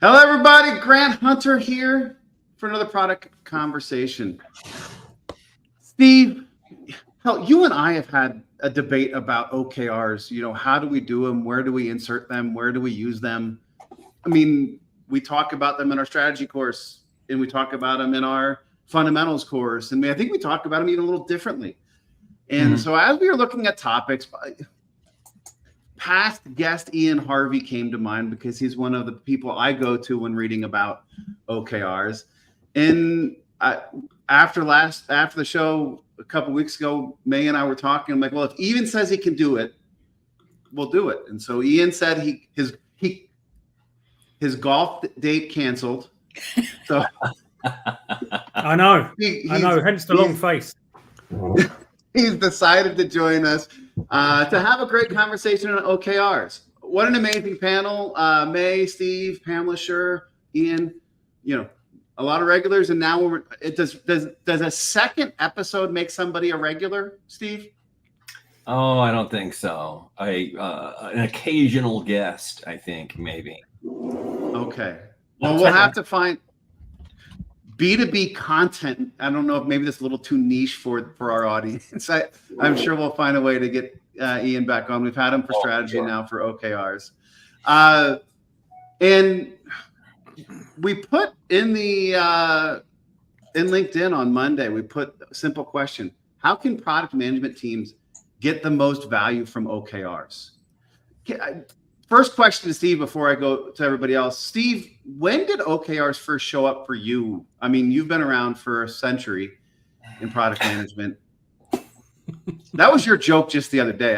Hello, everybody. Grant Hunter here for another product conversation. Steve, hell, you and I have had a debate about OKRs. How do we do them? Where do we insert them? Where do we use them? I mean, we talk about them in our strategy course, and we talk about them in our fundamentals course, and I think we talk about them even a little differently. And so, as we were looking at topics, past guest Ian Harvey came to mind because he's one of the people I go to when reading about OKRs. And after the show a couple weeks ago, May and I were talking. I'm like, well, if Ian says he can do it, we'll do it. And so Ian said his golf date canceled. So I know. Hence the long face. He's decided to join us to have a great conversation on OKRs. What an amazing panel. May, Steve, Pamela, Schure, Ian, a lot of regulars. And now does a second episode make somebody a regular, Steve? Oh, I don't think so. An occasional guest, I think, maybe. Okay. Well, we'll have to find B2B content. I don't know if maybe that's a little too niche for our audience. I'm sure we'll find a way to get Ian back on. We've had him for strategy now for OKRs. And we put in in LinkedIn on Monday, we put a simple question. How can product management teams get the most value from OKRs? First question to Steve before I go to everybody else. Steve, when did OKRs first show up for you? I mean, you've been around for a century in product management. That was your joke just the other day.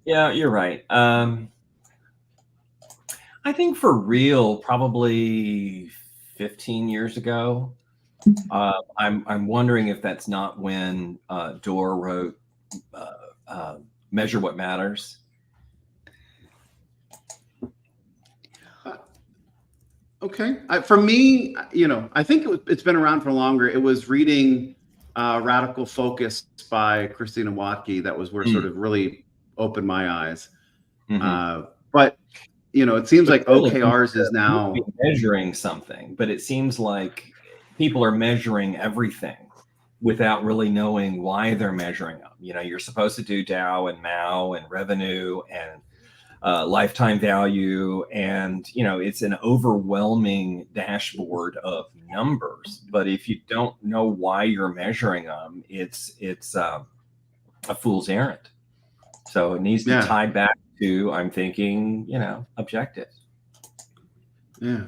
Yeah, you're right. I think for real, probably 15 years ago. I'm wondering if that's not when Doerr wrote Measure What Matters. Okay. For me, I think it's been around for longer. It was reading Radical Focus by Christina Watke that was where sort of really opened my eyes. Mm-hmm. But, it seems like OKRs is now measuring something, but it seems like people are measuring everything without really knowing why they're measuring them. You're supposed to do DAO and MAU and revenue and lifetime value, and it's an overwhelming dashboard of numbers. But if you don't know why you're measuring them, it's a fool's errand. So it needs to tie back to, I'm thinking, objectives. Yeah,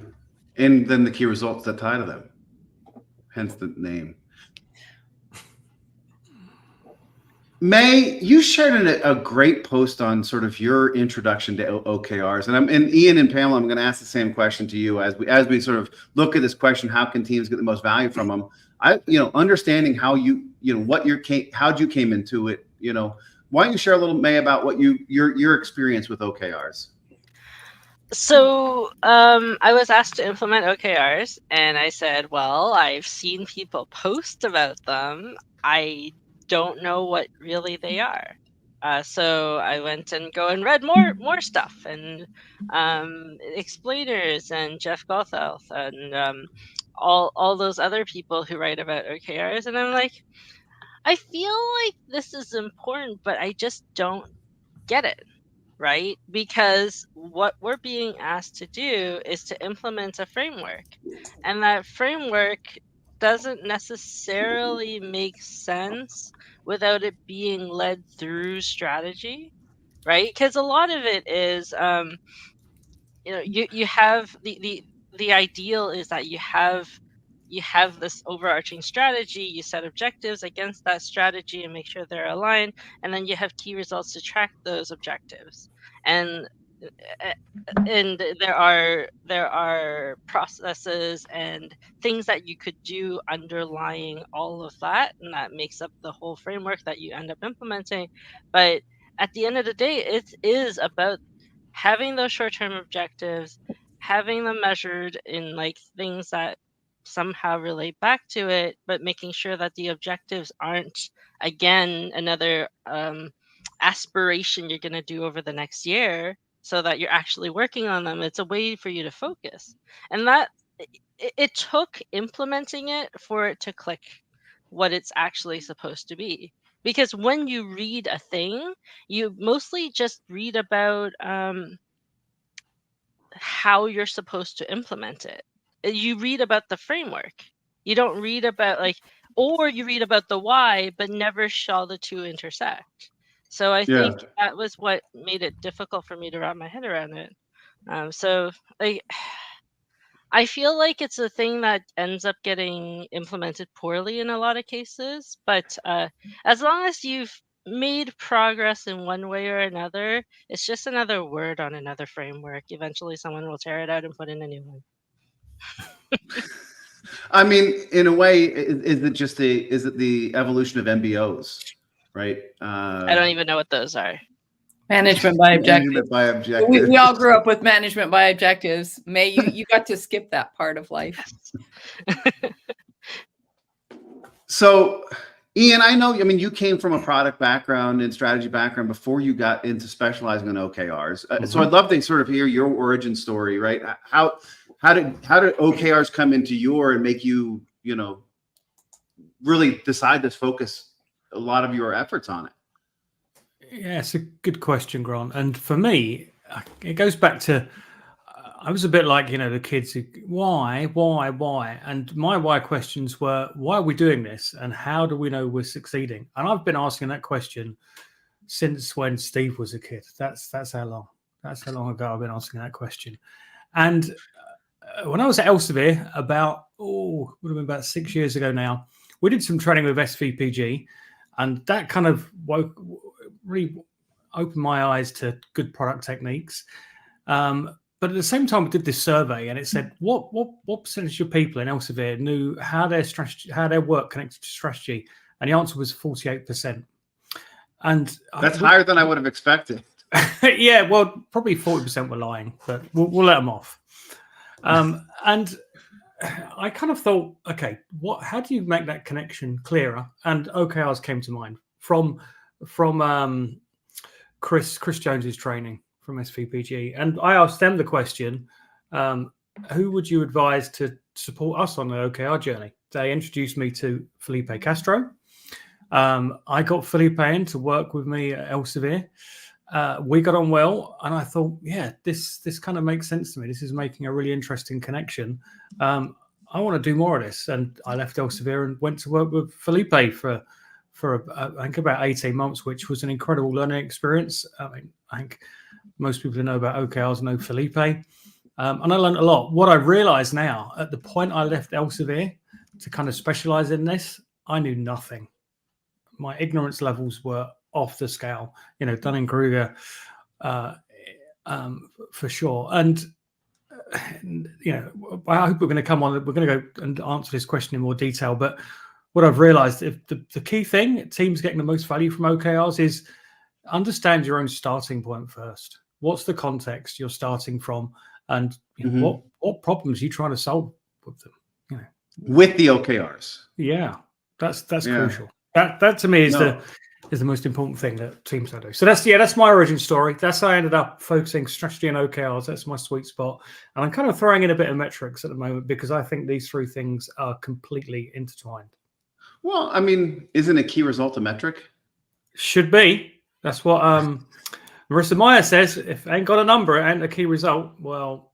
and then the key results that tie to them. Hence the name. May, you shared a great post on sort of your introduction to OKRs, and Ian and Pamela, I'm going to ask the same question to you as we sort of look at this question: how can teams get the most value from them? Understanding how how'd you came into it. Why don't you share a little, May, about what your experience with OKRs? So I was asked to implement OKRs, and I said, well, I've seen people post about them. I don't know what really they are. So I went and read more stuff, and explainers and Jeff Gothelf and all those other people who write about OKRs. And I'm like, I feel like this is important, but I just don't get it. Right? Because what we're being asked to do is to implement a framework. And that framework doesn't necessarily make sense without it being led through strategy, right? Because a lot of it is, you have the ideal is that you have this overarching strategy, you set objectives against that strategy and make sure they're aligned, and then you have key results to track those objectives. And there are processes and things that you could do underlying all of that, and that makes up the whole framework that you end up implementing. But at the end of the day, it is about having those short-term objectives, having them measured in like things that somehow relate back to it, but making sure that the objectives aren't, again, another aspiration you're going to do over the next year, so that you're actually working on them. It's a way for you to focus. And that it took implementing it for it to click what it's actually supposed to be. Because when you read a thing, you mostly just read about how you're supposed to implement it. You read about the framework. You don't read about or you read about the why, but never shall the two intersect. So I think that was what made it difficult for me to wrap my head around it. So I feel like it's a thing that ends up getting implemented poorly in a lot of cases. But as long as you've made progress in one way or another, it's just another word on another framework. Eventually, someone will tear it out and put in a new one. I mean, in a way, is it the evolution of MBOs, right? I don't even know what those are. Management by objectives. Management by objectives. We all grew up with management by objectives. May you got to skip that part of life. So, Ian, I know, I mean, you came from a product background and strategy background before you got into specializing in OKRs. So I'd love to sort of hear your origin story, right? How did OKRs come into and make you, really decide to focus a lot of your efforts on it? Yeah, it's a good question, Grant. And for me, it goes back to, I was a bit like, the kids who, why? And my why questions were, why are we doing this? And how do we know we're succeeding? And I've been asking that question since when Steve was a kid. That's how long ago I've been asking that question. And when I was at Elsevier would have been about 6 years ago now, we did some training with SVPG, and that kind of really opened my eyes to good product techniques. But at the same time, we did this survey, and it said what percentage of people in Elsevier knew how their work connected to strategy, and the answer was 48%. And that's higher than I would have expected. Yeah, well, probably 40% were lying, but we'll let them off. And I kind of thought, okay, how do you make that connection clearer? And OKRs came to mind from Chris Jones's training from SVPG. And I asked them the question, who would you advise to support us on the OKR journey? They introduced me to Felipe Castro. I got Felipe in to work with me at Elsevier. We got on well, and I thought, yeah, this kind of makes sense to me. This is making a really interesting connection. I want to do more of this. And I left Elsevier and went to work with Felipe for I think about 18 months, which was an incredible learning experience. I mean, I think most people who know about OKRs know Felipe. And I learned a lot. What I realized now, at the point I left Elsevier to kind of specialize in this, I knew nothing. My ignorance levels were off the scale, Dunning-Kruger, for sure. And, I hope we're going to come on, we're going to go and answer this question in more detail. But what I've realized, if the key thing, teams getting the most value from OKRs is understand your own starting point first. What's the context you're starting from? And what problems are you trying to solve with them? With the OKRs. Yeah, that's crucial. That to me is the most important thing that teams do. So that's my origin story. That's how I ended up focusing strategy and OKRs. That's my sweet spot. And I'm kind of throwing in a bit of metrics at the moment because I think these three things are completely intertwined. Well, I mean, isn't a key result a metric? Should be. That's what Marissa Meyer says. If it ain't got a number, it ain't a key result. Well,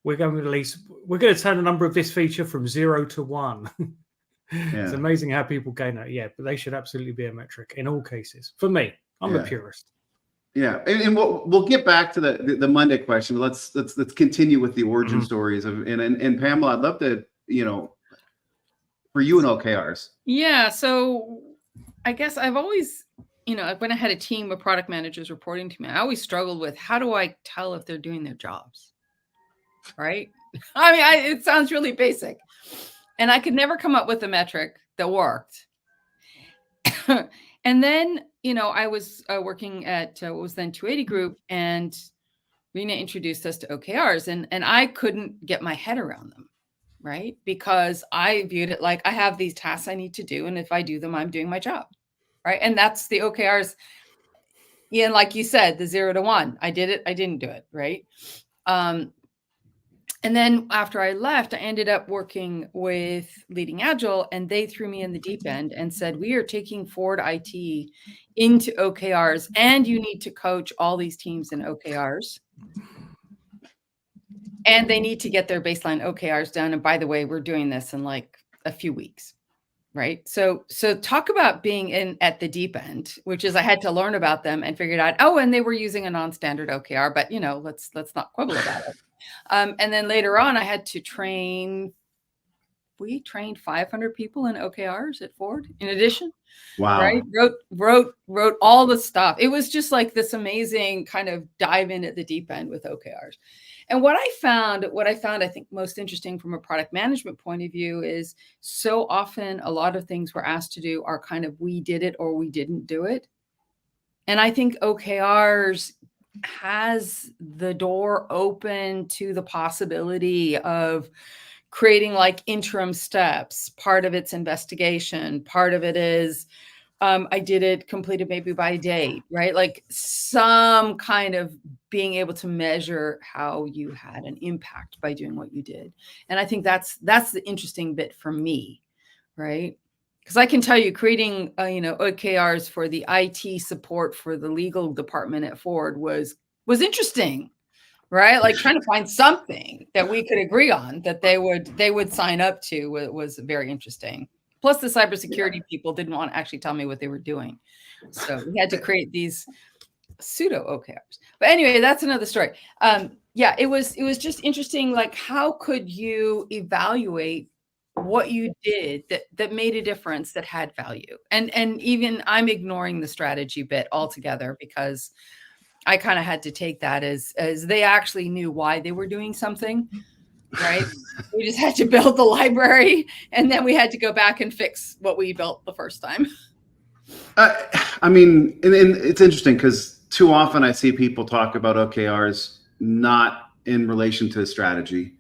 we're going to turn the number of this feature from 0 to 1. It's amazing how people gain that. Yeah, but they should absolutely be a metric in all cases. For me, I'm a purist. Yeah, and we'll get back to the Monday question. Let's continue with the origin stories of and Pamela. I'd love to for you and OKRs. Yeah, so I guess I've always when I had a team of product managers reporting to me, I always struggled with how do I tell if they're doing their jobs, right? I mean, it sounds really basic. And I could never come up with a metric that worked. And then, I was working at what was then 280 Group, and Rena introduced us to OKRs, and I couldn't get my head around them, right? Because I viewed it like I have these tasks I need to do, and if I do them, I'm doing my job, right? And that's the OKRs. Ian, like you said, the 0 to 1. I did it. I didn't do it. Right. And then after I left, I ended up working with Leading Agile, and they threw me in the deep end and said, we are taking Ford IT into OKRs, and you need to coach all these teams in OKRs. And they need to get their baseline OKRs done. And by the way, we're doing this in like a few weeks. Right. So talk about being in at the deep end, which is I had to learn about them and figured out, oh, and they were using a non-standard OKR, but let's not quibble about it. And then later on, I had to we trained 500 people in OKRs at Ford in addition. Wow. Right. Wrote all the stuff. It was just like this amazing kind of dive in at the deep end with OKRs. And what I found, I think most interesting from a product management point of view is so often a lot of things we're asked to do are kind of, we did it or we didn't do it. And I think OKRs has the door open to the possibility of creating like interim steps. Part of it's investigation. Part of it is, I did it completed maybe by date, right? Like some kind of being able to measure how you had an impact by doing what you did. And I think that's the interesting bit for me, right? Because I can tell you creating, OKRs for the IT support for the legal department at Ford was interesting, right? Like trying to find something that we could agree on that they would sign up to was very interesting. Plus, the cybersecurity people didn't want to actually tell me what they were doing. So we had to create these pseudo OKRs. But anyway, that's another story. It was just interesting. Like, how could you evaluate what you did that made a difference, that had value? And even I'm ignoring the strategy bit altogether because I kind of had to take that as they actually knew why they were doing something. Right. We just had to build the library, and then we had to go back and fix what we built the first time. I mean, and it's interesting because too often I see people talk about OKRs not in relation to strategy,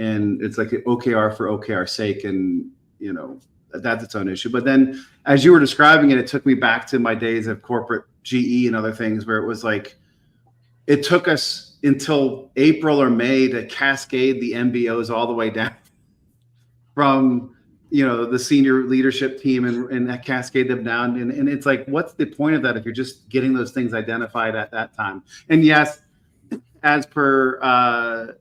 and it's like an OKR for OKR's sake, and that's its own issue. But then, as you were describing it, it took me back to my days of corporate GE and other things where it was like, it took us until April or May to cascade the MBOs all the way down from, the senior leadership team and cascade them down. And it's like, what's the point of that if you're just getting those things identified at that time? And yes, as per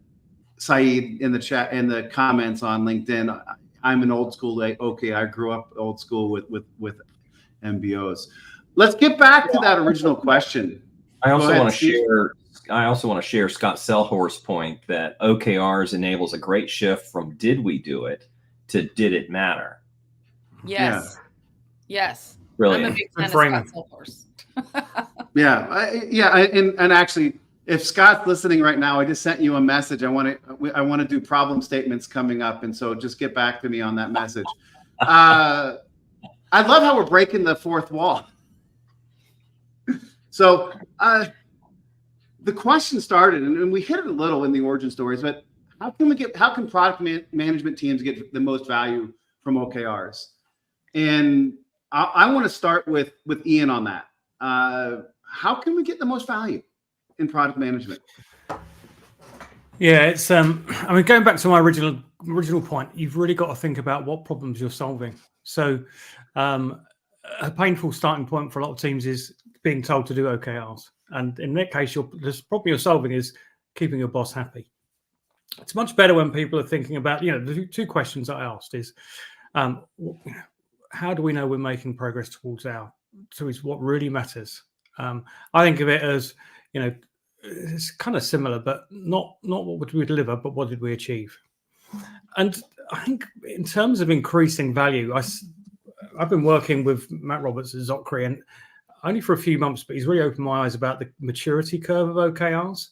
Saeed in the chat, in the comments on LinkedIn, I'm an old school. Okay, I grew up old school with MBOs. Let's get back to that original question. I also want to share Scott Selhorst's point that OKRs enables a great shift from did we do it to did it matter. Yes. Yeah. Yes. Brilliant. I'm a big fan of Scott Selhorst. And actually, if Scott's listening right now, I just sent you a message. I want to do problem statements coming up, and so just get back to me on that message. I love how we're breaking the fourth wall. So the question started, and we hit it a little in the origin stories, but how can product management teams get the most value from OKRs? And I want to start with Ian on that. How can we get the most value in product management? Yeah, it's going back to my original point, you've really got to think about what problems you're solving. So a painful starting point for a lot of teams is being told to do OKRs. And in that case, the problem you're solving is keeping your boss happy. It's much better when people are thinking about, the two questions I asked is, how do we know we're making progress towards what really matters? I think of it as, it's kind of similar, but not what did we deliver, but what did we achieve? And I think in terms of increasing value, I've been working with Matt Roberts at Zocre, and only for a few months, but he's really opened my eyes about the maturity curve of OKRs.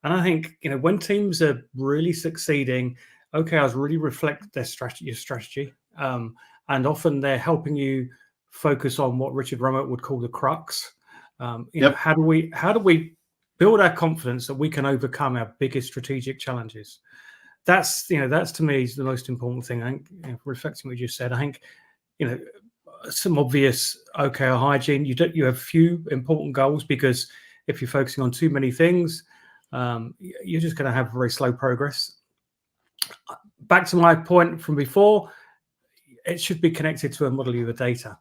And I think, when teams are really succeeding, OKRs really reflect your strategy. And often they're helping you focus on what Richard Rummet would call the crux. How do we build our confidence that we can overcome our biggest strategic challenges? That's to me is the most important thing. I think, reflecting what you just said, I think, some obvious OKR hygiene. You have few important goals, because if you're focusing on too many things, you're just going to have very slow progress. Back to my point from before, it should be connected to a model of your data.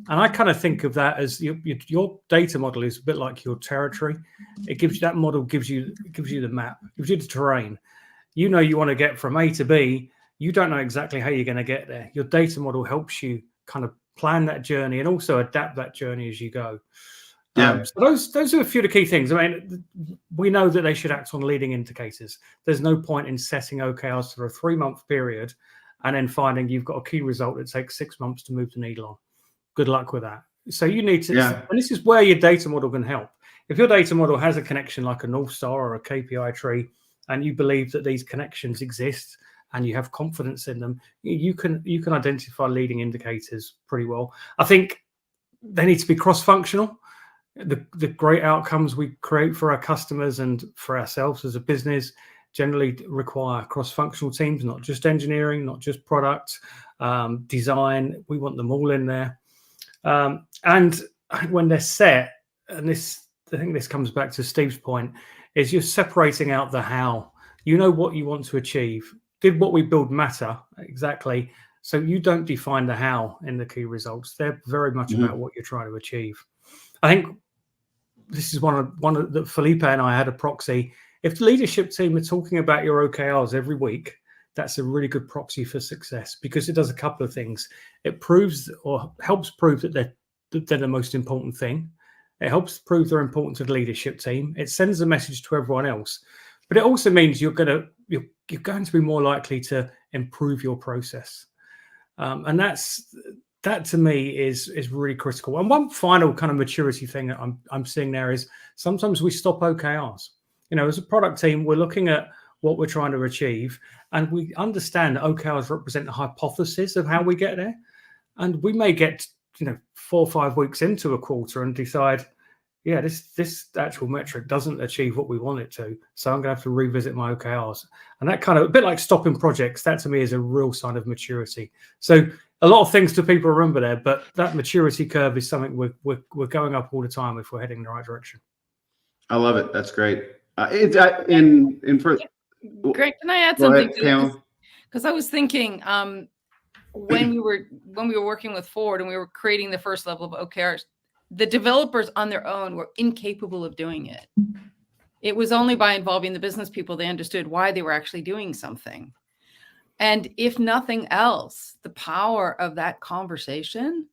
And I kind of think of that as your data model is a bit like your territory. It gives you, that model gives you the map, gives you the terrain. You know, you want to get from A to B. You don't know exactly how you're going to get there. Your data model helps you kind of plan that journey and also adapt that journey as you go. Yeah. So those are a few of the key things. I mean, we know that they should act on leading indicators. There's no point in setting OKRs for a 3-month period and then finding you've got a key result that takes 6 months to move the needle on. Good luck with that. So you need to, and this is where your data model can help. If your data model has a connection like a North Star or a KPI tree, and you believe that these connections exist and you have confidence in them, you can identify leading indicators pretty well. I think they need to be cross-functional. The great outcomes we create for our customers and for ourselves as a business generally require cross-functional teams, not just engineering, not just product, design. We want them all in there. And when they're set, and I think this comes back to Steve's point, is you're separating out the how. You know what you want to achieve. Did what we build matter? Exactly. So you don't define the how in the key results. They're very much about what you're trying to achieve. I think this is one of that Felipe and I had a proxy. If the leadership team are talking about your OKRs every week, that's a really good proxy for success, because it does a couple of things. It proves or helps prove that they're the most important thing. It helps prove they're important to the leadership team. It sends a message to everyone else, but it also means you're going to be more likely to improve your process, and that to me is really critical. And one final kind of maturity thing that I'm seeing there is sometimes we stop OKRs. You know, as a product team, we're looking at what we're trying to achieve, and we understand that OKRs represent a hypothesis of how we get there. And we may get 4 or 5 weeks into a quarter and decide, yeah, this actual metric doesn't achieve what we want it to, so I'm going to have to revisit my OKRs. And that kind of, a bit like stopping projects, that to me is a real sign of maturity. So a lot of things to people remember there, but that maturity curve is something we're going up all the time if we're heading in the right direction. I love it. That's great. Greg, can I add something to this? Because I was thinking, when we were working with Ford and we were creating the first level of OKRs, the developers on their own were incapable of doing it. It was only by involving the business people they understood why they were actually doing something. And if nothing else, the power of that conversation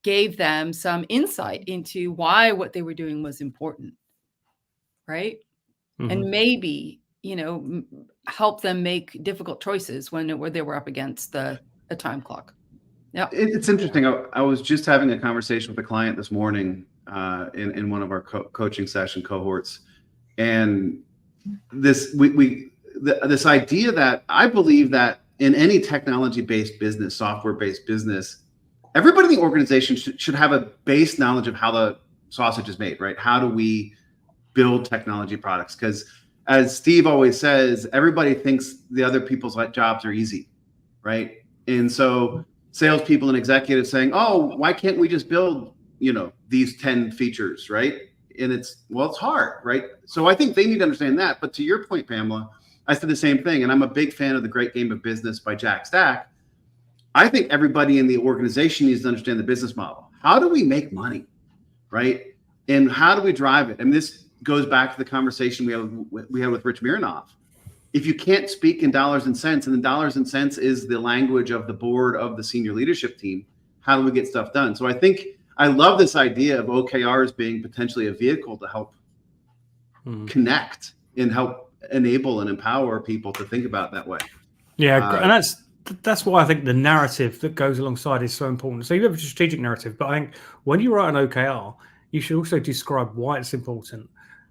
gave them some insight into why what they were doing was important, right? Mm-hmm. And maybe, help them make difficult choices when they were up against a time clock. Yeah, it's interesting. I was just having a conversation with a client this morning in one of our coaching session cohorts, and this idea that I believe that in any technology-based business, software-based business, everybody in the organization should have a base knowledge of how the sausage is made, right? How do we build technology products? Because as Steve always says, everybody thinks the other people's jobs are easy, right? And so salespeople and executives saying, "Oh, why can't we just build, these 10 features, right?" And it's hard, right? So I think they need to understand that. But to your point, Pamela, I said the same thing, and I'm a big fan of The Great Game of Business by Jack Stack. I think everybody in the organization needs to understand the business model. How do we make money, right? And how do we drive it? And this goes back to the conversation we had with Rich Mironoff. If you can't speak in dollars and cents, and the dollars and cents is the language of the board of the senior leadership team, how do we get stuff done? So I love this idea of OKRs being potentially a vehicle to help connect and help enable and empower people to think about it that way. Yeah, and that's why I think the narrative that goes alongside is so important. So you have a strategic narrative, but I think when you write an OKR, you should also describe why it's important,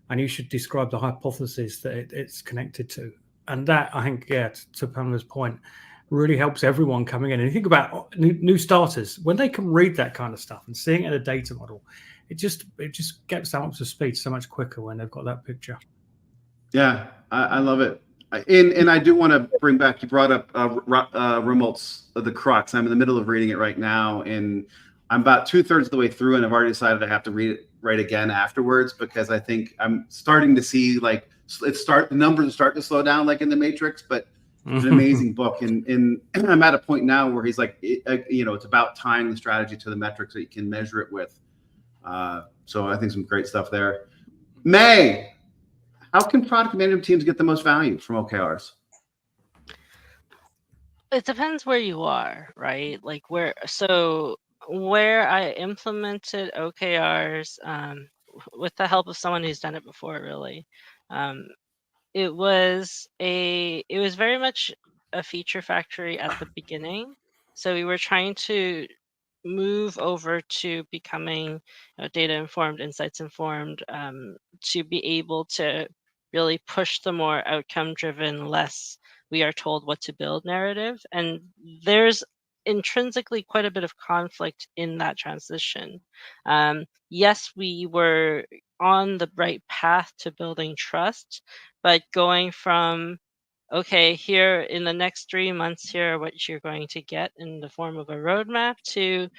and you should describe the hypothesis that it's connected to. And that, I think, to Pamela's point, really helps everyone coming in. And you think about new starters, when they can read that kind of stuff and seeing it in a data model, it just gets them up to speed so much quicker when they've got that picture. Yeah, I love it. And I do want to bring back, you brought up Rummelt's The Crux. I'm in the middle of reading it right now. And I'm about 2/3 of the way through, and I've already decided I have to read it right again afterwards, because I think I'm starting to see like the numbers are starting to slow down, like in the Matrix. But an amazing book, and I'm at a point now where he's like, it's about tying the strategy to the metrics that you can measure it with. So I think some great stuff there. May, how can product management teams get the most value from OKRs? It depends where you are, right? Like where I implemented OKRs with the help of someone who's done it before, really. It was very much a feature factory at the beginning. So we were trying to move over to becoming data informed, insights informed, to be able to really push the more outcome driven, less we are told what to build narrative. And there's intrinsically quite a bit of conflict in that transition. Yes, we were on the right path to building trust, but going from, okay, here in the next 3 months, here are what you're going to get in the form of a roadmap, to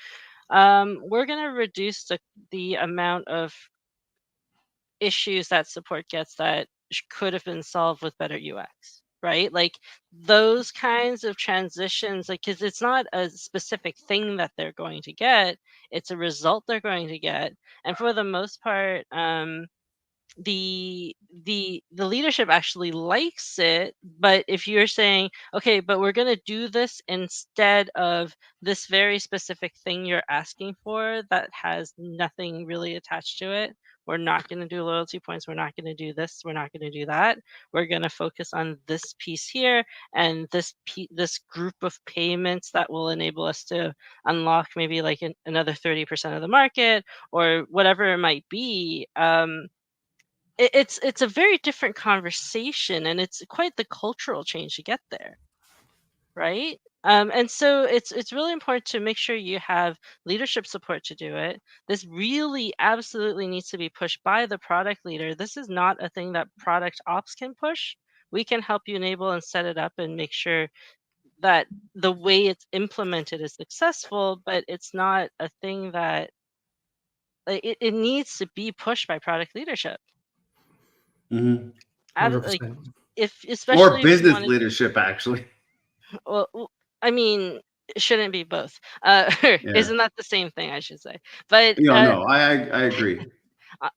we're going to reduce the amount of issues that support gets that could have been solved with better UX, right? Like those kinds of transitions, like, because it's not a specific thing that they're going to get, it's a result they're going to get. And for the most part, the leadership actually likes it. But if you're saying, okay, but we're going to do this instead of this very specific thing you're asking for that has nothing really attached to it, we're not going to do loyalty points, we're not going to do this, we're not going to do that, we're going to focus on this piece here and this group of payments that will enable us to unlock maybe like another 30% of the market, or whatever it might be. It's a very different conversation, and it's quite the cultural change to get there, right? And so it's really important to make sure you have leadership support to do it. This really absolutely needs to be pushed by the product leader. This is not a thing that product ops can push. We can help you enable and set it up and make sure that the way it's implemented is successful, but it's not a thing that it needs to be pushed by product leadership. Mm-hmm. Like 100%. especially Or if you business wanna, leadership, actually. well, I mean, it shouldn't be both. Yeah. Isn't that the same thing, I should say? But No, I agree.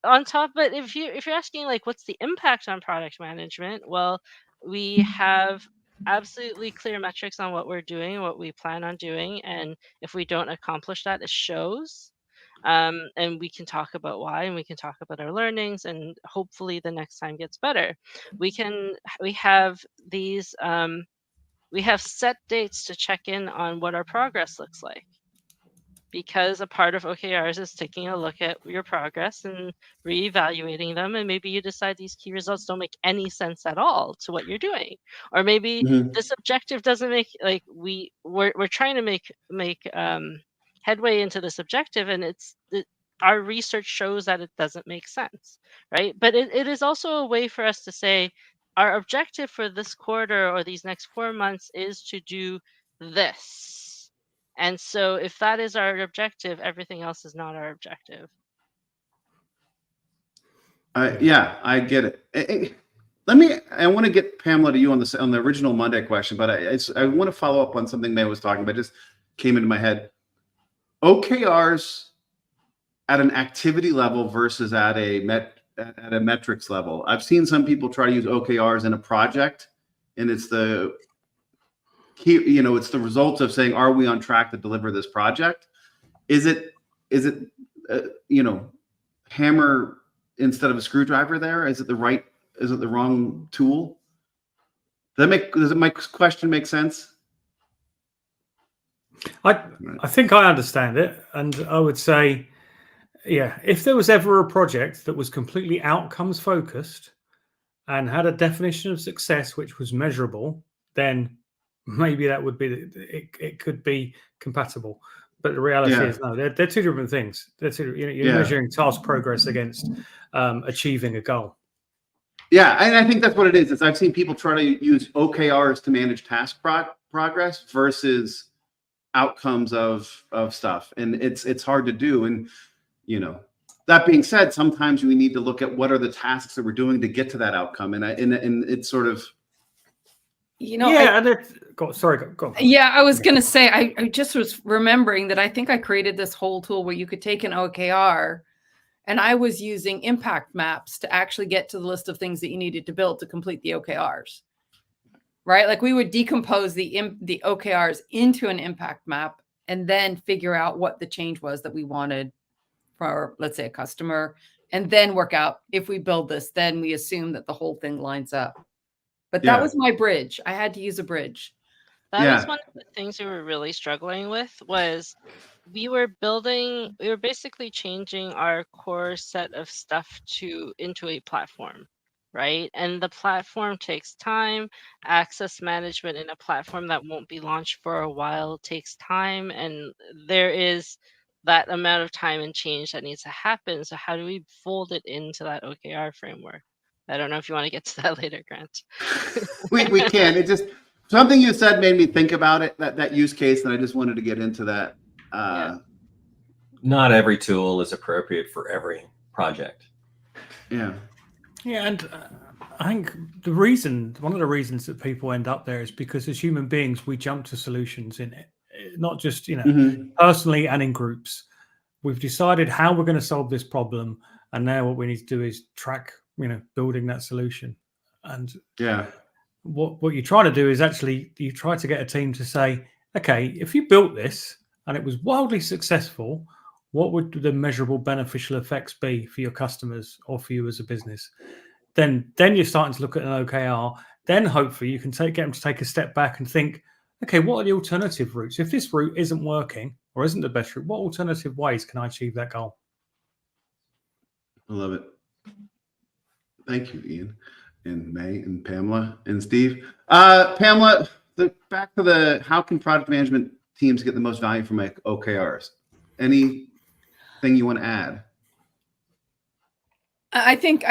on top, but if you're asking like what's the impact on product management, well, we have absolutely clear metrics on what we're doing, what we plan on doing, and if we don't accomplish that, it shows. And we can talk about why, and we can talk about our learnings, and hopefully the next time gets better. We have these we have set dates to check in on what our progress looks like, because a part of OKRs is taking a look at your progress and reevaluating them. And maybe you decide these key results don't make any sense at all to what you're doing, or maybe Mm-hmm. this objective doesn't make, like, we're trying to make headway into this objective, and our research shows that it doesn't make sense, right? But it is also a way for us to say our objective for this quarter or these next 4 months is to do this. And so if that is our objective, everything else is not our objective. Yeah, I get it. I want to get Pamela to you on the original Monday question, but I want to follow up on something May was talking about. It just came into my head. OKRs at an activity level versus at a metrics level. I've seen some people try to use OKRs in a project, and it's the key, it's the result of saying, are we on track to deliver this project? Is it hammer instead of a screwdriver there? Is it the wrong tool? Does my question make sense? I think I understand it, and I would say, yeah, if there was ever a project that was completely outcomes focused and had a definition of success which was measurable, then maybe that would be it could be compatible. But the reality is, no, they're two different things. You're measuring task progress against achieving a goal. Yeah, and I think that's what it is. I've seen people try to use OKRs to manage task progress versus outcomes of stuff, and it's hard to do. And that being said, sometimes we need to look at what are the tasks that we're doing to get to that outcome, and it's sort of yeah. Go on. Yeah, I was gonna say I just was remembering that I think I created this whole tool where you could take an OKR, and I was using impact maps to actually get to the list of things that you needed to build to complete the OKRs. Right? Like we would decompose the OKRs into an impact map and then figure out what the change was that we wanted for, let's say, a customer, and then work out if we build this, then we assume that the whole thing lines up. But that was my bridge. I had to use a bridge. That was one of the things we were really struggling with was we were basically changing our core set of stuff into a platform. Right. And the platform takes time. Access management in a platform that won't be launched for a while takes time. And there is that amount of time and change that needs to happen. So how do we fold it into that OKR framework? I don't know if you want to get to that later, Grant. we can. It just something you said made me think about it, that use case, and I just wanted to get into that. Not every tool is appropriate for every project. Yeah. Yeah, and I think one of the reasons that people end up there is because as human beings, we jump to solutions in it, not just, personally and in groups. We've decided how we're going to solve this problem. And now what we need to do is track, building that solution. And what you're trying to do is actually, you try to get a team to say, okay, if you built this and it was wildly successful, what would the measurable beneficial effects be for your customers or for you as a business? Then you're starting to look at an OKR. Then hopefully you can get them to take a step back and think, okay, what are the alternative routes? If this route isn't working or isn't the best route, what alternative ways can I achieve that goal? I love it. Thank you, Ian and May and Pamela and Steve. Pamela, back to how can product management teams get the most value from OKRs? Anything you want to add? I think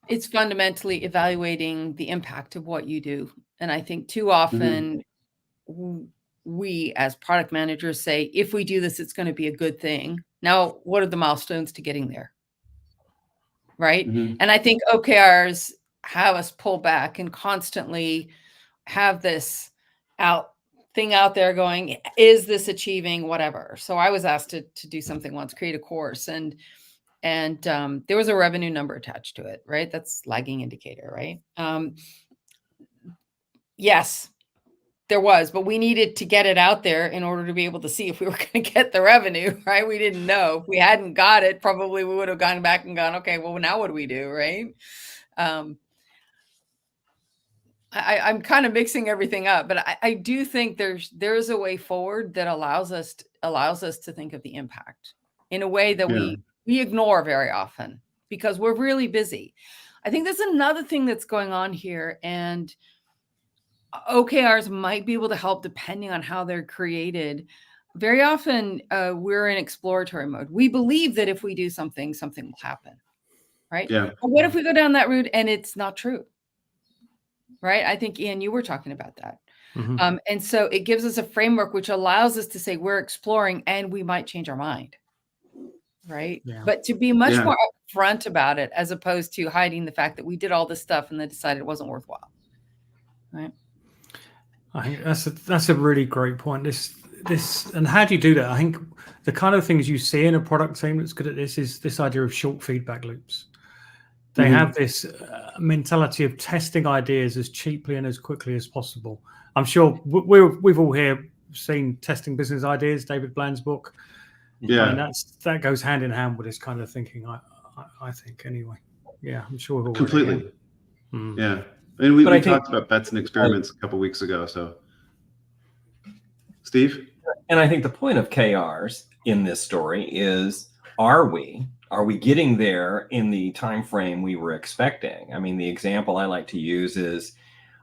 it's fundamentally evaluating the impact of what you do. And I think too often we as product managers say, if we do this, it's going to be a good thing. Now, what are the milestones to getting there? Right. And I think OKRs have us pull back and constantly have this thing out there going, is this achieving whatever? So I was asked to do something once, create a course, and there was a revenue number attached to it, right? That's lagging indicator, right? Yes, there was, but we needed to get it out there in order to be able to see if we were going to get the revenue, right? We didn't know. If we hadn't got it, probably we would have gone back and gone, okay, well, now what do we do, right? I'm kind of mixing everything up, but I do think there's a way forward that allows us to think of the impact in a way that we ignore very often because we're really busy. I think there's another thing that's going on here, and OKRs might be able to help depending on how they're created. Very often we're in exploratory mode. We believe that if we do something will happen, right? Yeah. But what if we go down that route and it's not true? Right? I think, Ian, you were talking about that. And so it gives us a framework which allows us to say we're exploring and we might change our mind. Right. Yeah. But to be much more upfront about it, as opposed to hiding the fact that we did all this stuff and then decided it wasn't worthwhile. Right. I think that's a really great point. This and how do you do that? I think the kind of things you see in a product team that's good at this is this idea of short feedback loops. They have this mentality of testing ideas as cheaply and as quickly as possible. I'm sure we've all here seen Testing Business Ideas, David Bland's book. Yeah, and that goes hand in hand with this kind of thinking. I think anyway. Yeah, I'm sure we've all completely. Yeah, and we talked about bets and experiments a couple weeks ago. So, Steve, and I think the point of KRs in this story is: Are we getting there in the time frame we were expecting? I mean, the example I like to use is,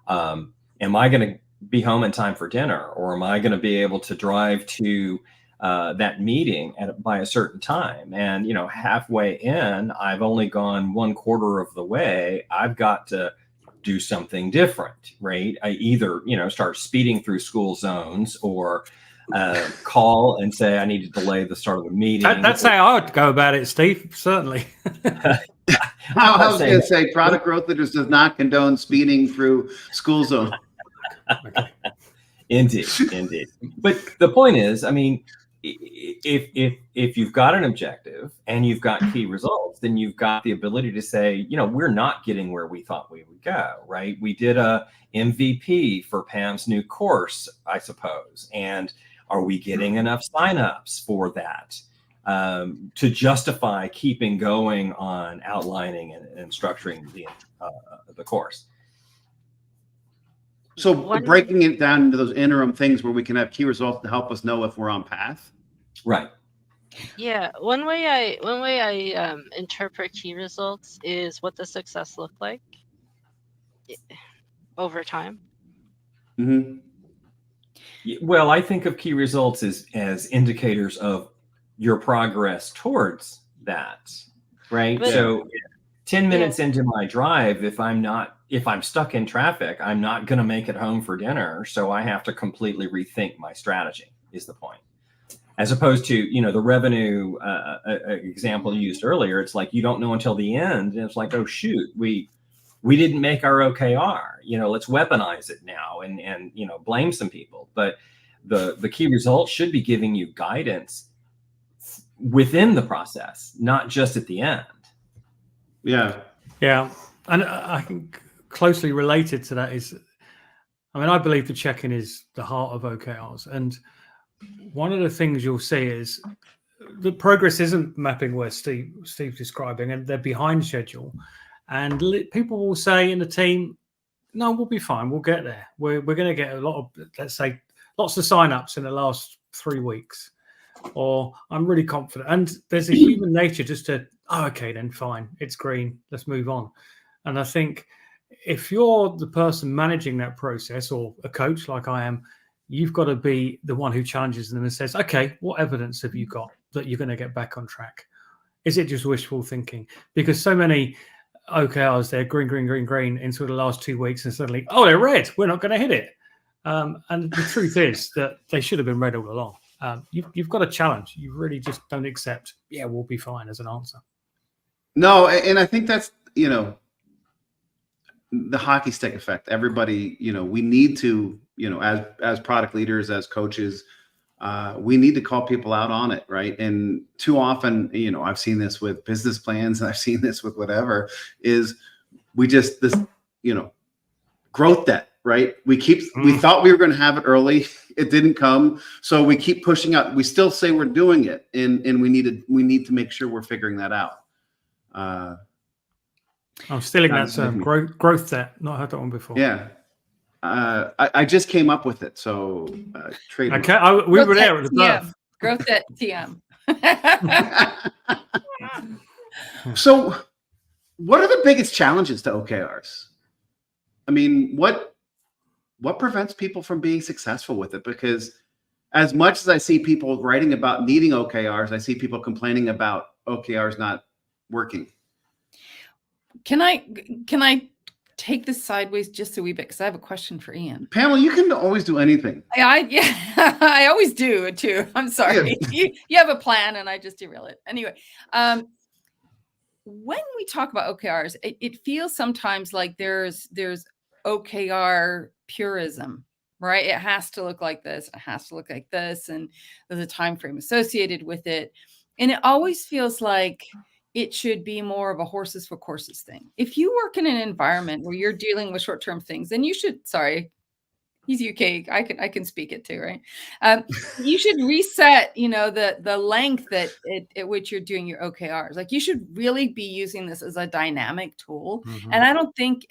am I going to be home in time for dinner, or am I going to be able to drive to that meeting by a certain time? And, halfway in, I've only gone 1/4 of the way. I've got to do something different, right? I either, start speeding through school zones or call and say, I need to delay the start of the meeting. That's how I would go about it, Steve. Certainly. I was going to say product growth leaders does not condone speeding through school zone. Okay. Indeed. But the point is, I mean, if you've got an objective and you've got key results, then you've got the ability to say, we're not getting where we thought we would go, right? We did a MVP for Pam's new course, I suppose. And are we getting enough signups for that to justify keeping going on outlining and structuring the course? So breaking it down into those interim things where we can have key results to help us know if we're on path. Right. Yeah, one way I interpret key results is what does success look like over time. Mm-hmm. Well, I think of key results as indicators of your progress towards that, right? But, so 10 minutes into my drive, if I'm stuck in traffic, I'm not going to make it home for dinner. So I have to completely rethink my strategy, is the point. As opposed to, the revenue example you used earlier, it's like you don't know until the end. And it's like, oh, shoot, we didn't make our OKR. Let's weaponize it now and blame some people. But the key results should be giving you guidance within the process, not just at the end. Yeah. Yeah. And I think closely related to that is, I believe the check-in is the heart of OKRs. And one of the things you'll see is the progress isn't mapping where Steve's describing, and they're behind schedule. And people will say in the team, no, we'll be fine. We'll get there. We're going to get a lot of, let's say, lots of signups in the last 3 weeks. Or I'm really confident. And there's a human nature just to, okay, then fine. It's green. Let's move on. And I think if you're the person managing that process or a coach like I am, you've got to be the one who challenges them and says, okay, what evidence have you got that you're going to get back on track? Is it just wishful thinking? Because so many OKRs, they're green into the last 2 weeks and suddenly, they're red. We're not going to hit it. And the truth is that they should have been red all along. You've got a challenge. You really just don't accept, we'll be fine as an answer. No, and I think that's, the hockey stick effect. Everybody, we need to, as product leaders, as coaches, we need to call people out on it, right? And too often, I've seen this with business plans, and I've seen this with whatever, is we just, this, growth debt, right? We thought we were going to have it early. It didn't come. So we keep pushing out. We still say we're doing it. And we need to make sure we're figuring that out. I'm stealing that term, growth debt. Not heard that one before. Yeah. I just came up with it. So trade. Okay, we were there at the birth. Growth debt TM. So what are the biggest challenges to OKRs? What prevents people from being successful with it? Because as much as I see people writing about needing OKRs, I see people complaining about OKRs not working. Can I take this sideways just a wee bit? Because I have a question for Ian. Pamela, you can always do anything. I always do too. I'm sorry. Yeah. You have a plan and I just derail it. Anyway, when we talk about OKRs, it feels sometimes like there's OKR purism, right? It has to look like this. It has to look like this. And there's a time frame associated with it. And it always feels like it should be more of a horses for courses thing. If you work in an environment where you're dealing with short-term things, then you should, he's UK. I can speak it too, right? You should reset, the length at which you're doing your OKRs. Like you should really be using this as a dynamic tool. Mm-hmm. And I don't think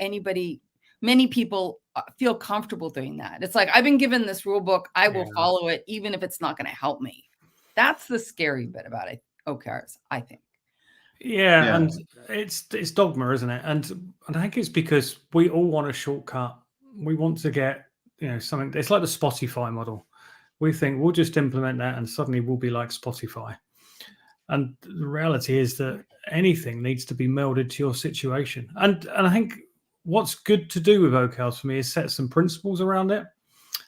many people feel comfortable doing that. It's like, I've been given this rule book. I will follow it, even if it's not going to help me. That's the scary bit about it. OKRs, I think. Yeah, and it's dogma, isn't it? And I think it's because we all want a shortcut. We want to get, something. It's like the Spotify model. We think we'll just implement that and suddenly we'll be like Spotify. And the reality is that anything needs to be melded to your situation. And I think what's good to do with OKRs for me is set some principles around it.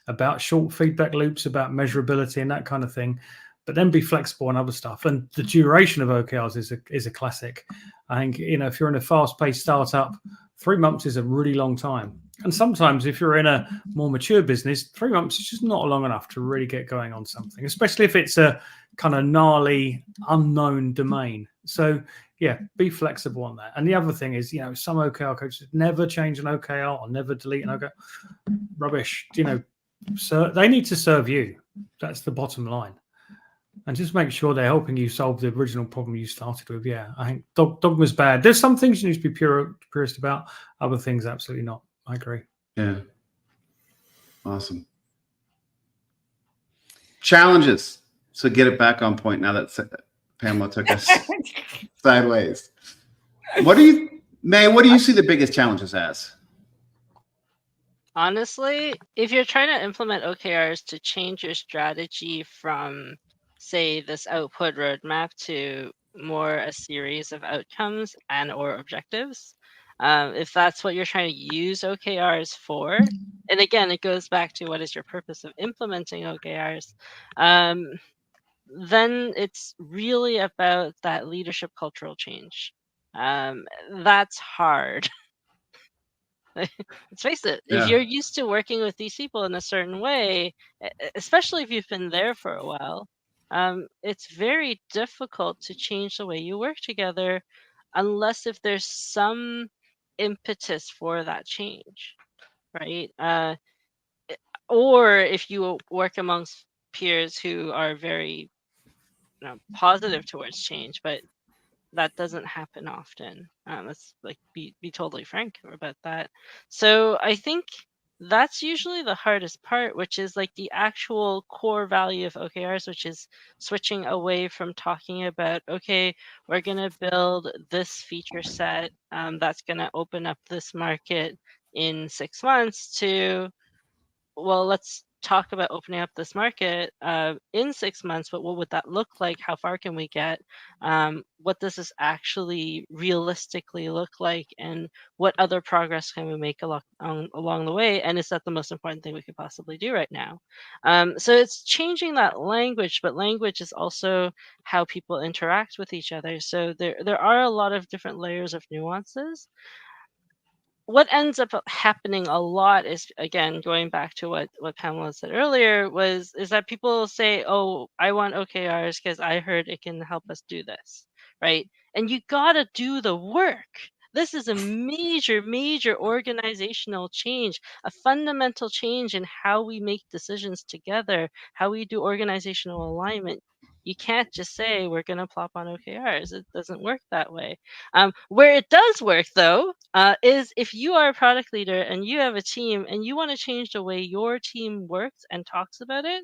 about short feedback loops, about measurability and that kind of thing, but then be flexible on other stuff. And the duration of OKRs is a classic. I think, if you're in a fast-paced startup, 3 months is a really long time. And sometimes if you're in a more mature business, 3 months is just not long enough to really get going on something, especially if it's a kind of gnarly, unknown domain. So yeah, be flexible on that. And the other thing is, some OKR coaches never change an OKR or never delete an OKR. Rubbish. So they need to serve you. That's the bottom line. And just make sure they're helping you solve the original problem you started with. Yeah, I think dogma's bad. There's some things you need to be purist about. Other things, absolutely not. I agree. Yeah. Awesome. Challenges. So get it back on point now that Pamela took us sideways. What do you see the biggest challenges as? Honestly, if you're trying to implement OKRs to change your strategy from, say, this output roadmap to more a series of outcomes and or objectives, if that's what you're trying to use OKRs for, and again, it goes back to what is your purpose of implementing OKRs, then it's really about that leadership cultural change. That's hard. Let's face it, if you're used to working with these people in a certain way, especially if you've been there for a while, it's very difficult to change the way you work together unless if there's some impetus for that change, right? Or if you work amongst peers who are very positive towards change, but that doesn't happen often. Let's be totally frank about that. So I think that's usually the hardest part, which is the actual core value of OKRs, which is switching away from talking about, okay, we're going to build this feature set that's going to open up this market in 6 months to, well, let's talk about opening up this market in 6 months, but what would that look like? How far can we get? What does this actually realistically look like? And what other progress can we make along the way? And is that the most important thing we could possibly do right now? So it's changing that language, but language is also how people interact with each other. So there are a lot of different layers of nuances. What ends up happening a lot is, again, going back to what Pamela said earlier, is that people say, oh, I want OKRs because I heard it can help us do this, right? And you gotta do the work. This is a major, major organizational change, a fundamental change in how we make decisions together, how we do organizational alignment. You can't just say we're going to plop on OKRs. It doesn't work that way. Where it does work, though, is if you are a product leader and you have a team and you want to change the way your team works and talks about it.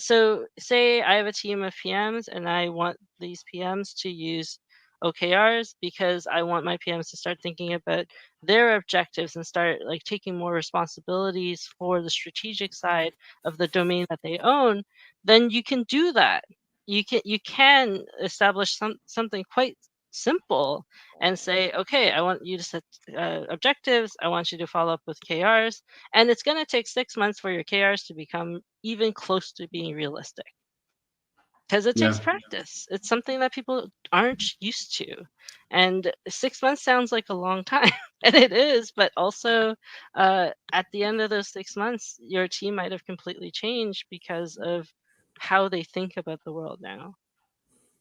So say I have a team of PMs and I want these PMs to use OKRs because I want my PMs to start thinking about their objectives and start taking more responsibilities for the strategic side of the domain that they own. Then you can do that. You can establish something quite simple and say, okay, I want you to set objectives. I want you to follow up with KRs. And it's going to take 6 months for your KRs to become even close to being realistic. Because it takes practice. It's something that people aren't used to. And 6 months sounds like a long time. And it is. But also, at the end of those 6 months, your team might have completely changed because of how they think about the world now.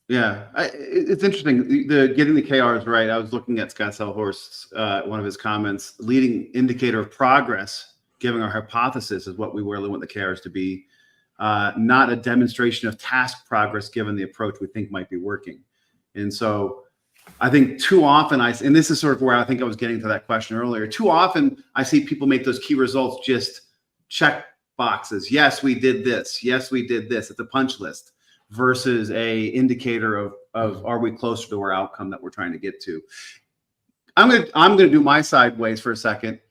Yeah, it's interesting. The getting the KRs right. I was looking at Scott Selhorst's one of his comments. Leading indicator of progress, giving our hypothesis, is what we really want the KRs to be. Not a demonstration of task progress, given the approach we think might be working. And so, I think too often and this is sort of where I think I was getting to that question earlier. Too often I see people make those key results just check boxes. Yes, we did this. Yes, we did this. It's a punch list versus a indicator of are we closer to our outcome that we're trying to get to. I'm gonna do my sideways for a second.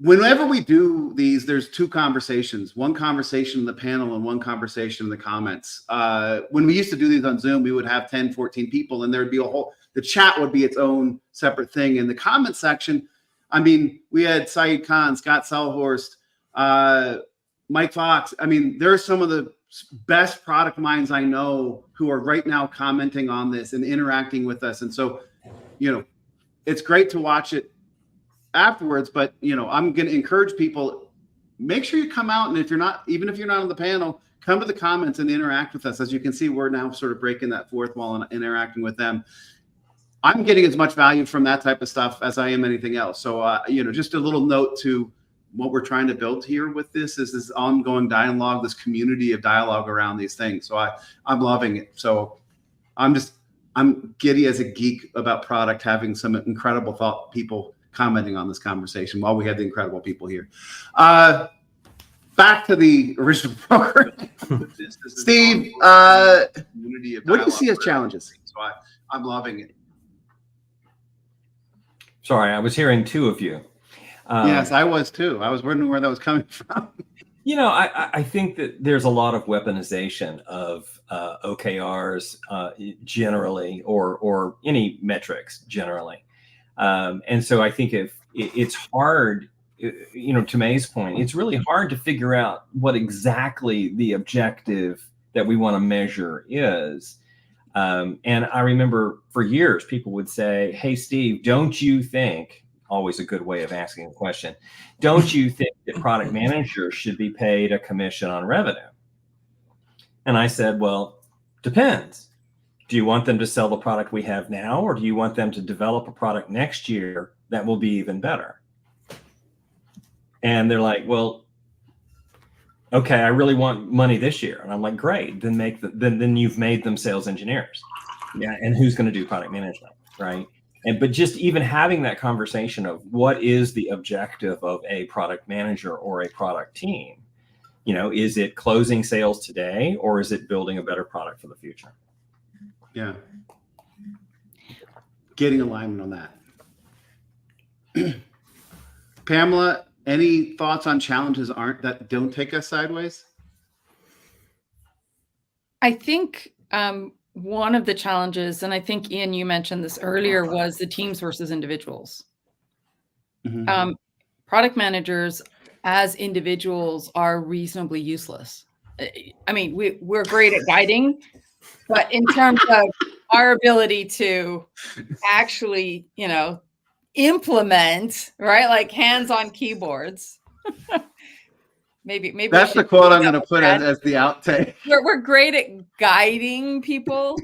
Whenever we do these, there's two conversations, one conversation in the panel and one conversation in the comments. When we used to do these on Zoom, we would have 10, 14 people and there'd be the chat would be its own separate thing. In the comment section, I mean, we had Saeed Khan, Scott Selhorst, Mike Fox. I mean, there are some of the best product minds I know who are right now commenting on this and interacting with us. And so, it's great to watch it afterwards, but I'm going to encourage people, make sure you come out. And even if you're not on the panel, come to the comments and interact with us. As you can see, we're now sort of breaking that fourth wall and interacting with them. I'm getting as much value from that type of stuff as I am anything else. So, just a little note to what we're trying to build here with this is this ongoing dialogue, this community of dialogue around these things. So I'm loving it. So I'm giddy as a geek about product, having some incredible thought people commenting on this conversation while we have the incredible people here. Back to the original program. Steve, what do you see as challenges? So I'm loving it. Sorry, I was hearing two of you. Yes, I was too. I was wondering where that was coming from. I think that there's a lot of weaponization of OKRs generally, or any metrics generally. And so I think if it's hard, to May's point, it's really hard to figure out what exactly the objective that we want to measure is. And I remember for years, people would say, "Hey, Steve, don't you think," always a good way of asking a question, "don't you think that product managers should be paid a commission on revenue?" And I said, well, depends. Do you want them to sell the product we have now, or do you want them to develop a product next year that will be even better? And they're like, well, okay, I really want money this year. And I'm like, great, then then you've made them sales engineers. Yeah, and who's going to do product management, right? But just even having that conversation of what is the objective of a product manager or a product team? Is it closing sales today, or is it building a better product for the future? Yeah. Getting alignment on that. Pamela, any thoughts on challenges that don't take us sideways? I think one of the challenges, and I think, Ian, you mentioned this earlier, was the teams versus individuals. Mm-hmm. Product managers as individuals are reasonably useless. I mean, we're great at guiding, but in terms of our ability to actually, implement, right? Like hands on keyboards. maybe that's the quote I'm going to put as the outtake. We're great at guiding people,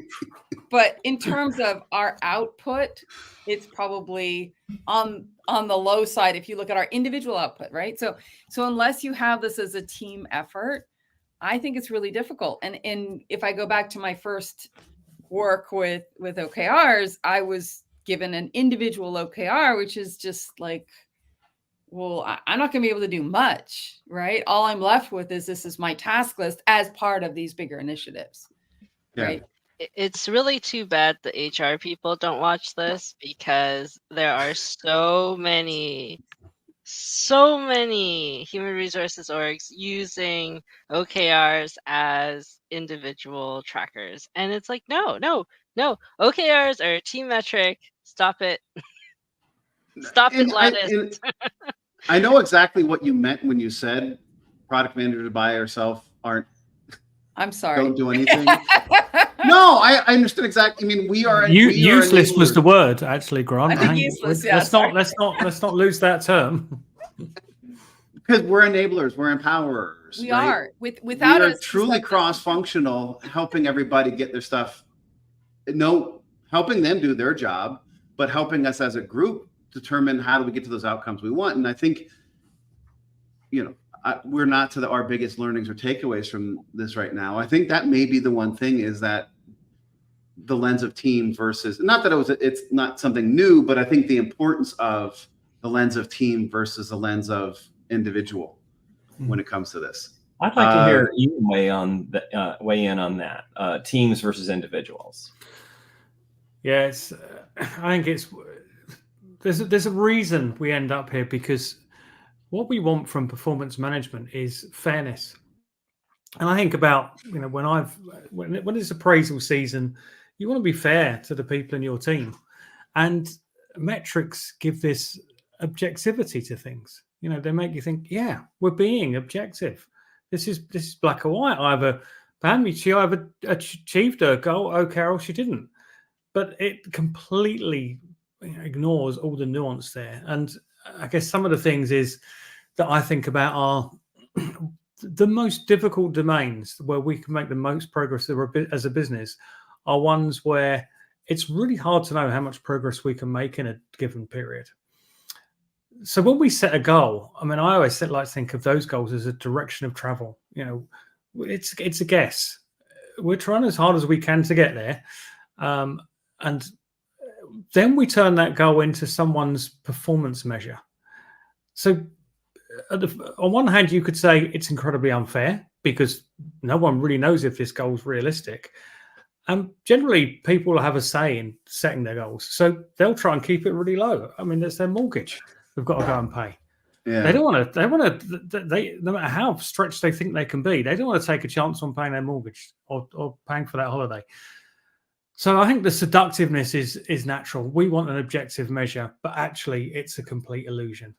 but in terms of our output, it's probably on the low side if you look at our individual output, right? So unless you have this as a team effort, I think it's really difficult. And if I go back to my first work with OKRs, I was given an individual OKR, which is just like, well, I'm not going to be able to do much, right? All I'm left with is this is my task list as part of these bigger initiatives, right? It's really too bad the HR people don't watch this, because there are so many human resources orgs using OKRs as individual trackers. And it's like, no. OKRs are a team metric. Stop it. Stop it, Lattice. I know exactly what you meant when you said product managers by herself I'm sorry. Don't do anything. No, I understood exactly. I mean, useless was the word, actually, Grant. I think useless. Yeah, let's not lose that term. Because we're enablers, we're empowerers. We right? are. Without us, truly cross-functional, helping everybody get their stuff. Helping them do their job, but helping us as a group determine how do we get to those outcomes we want. And I think, we're not to our biggest learnings or takeaways from this right now. I think that may be the one thing, is that the lens of team versus, not that it's not something new, but I think the importance of the lens of team versus the lens of individual when it comes to this. I'd like to hear you weigh in on that, teams versus individuals. Yeah, I think there's a reason we end up here, because what we want from performance management is fairness. And I think about, when it's appraisal season, you want to be fair to the people in your team. And metrics give this objectivity to things. They make you think, yeah, we're being objective. This is black or white. Either she either achieved her goal, OKR, or she didn't. But it completely ignores all the nuance there. And I guess some of the things that I think about are the most difficult domains where we can make the most progress as a business are ones where it's really hard to know how much progress we can make in a given period. So when we set a goal, I always like to think of those goals as a direction of travel. It's a guess. We're trying as hard as we can to get there. And then we turn that goal into someone's performance measure. So on one hand, you could say it's incredibly unfair because no one really knows if this goal is realistic. And generally, people have a say in setting their goals. So they'll try and keep it really low. That's their mortgage they've got to go and pay. Yeah. They don't want to, no matter how stretched they think they can be, they don't want to take a chance on paying their mortgage or paying for that holiday. So I think the seductiveness is natural. We want an objective measure, but actually it's a complete illusion.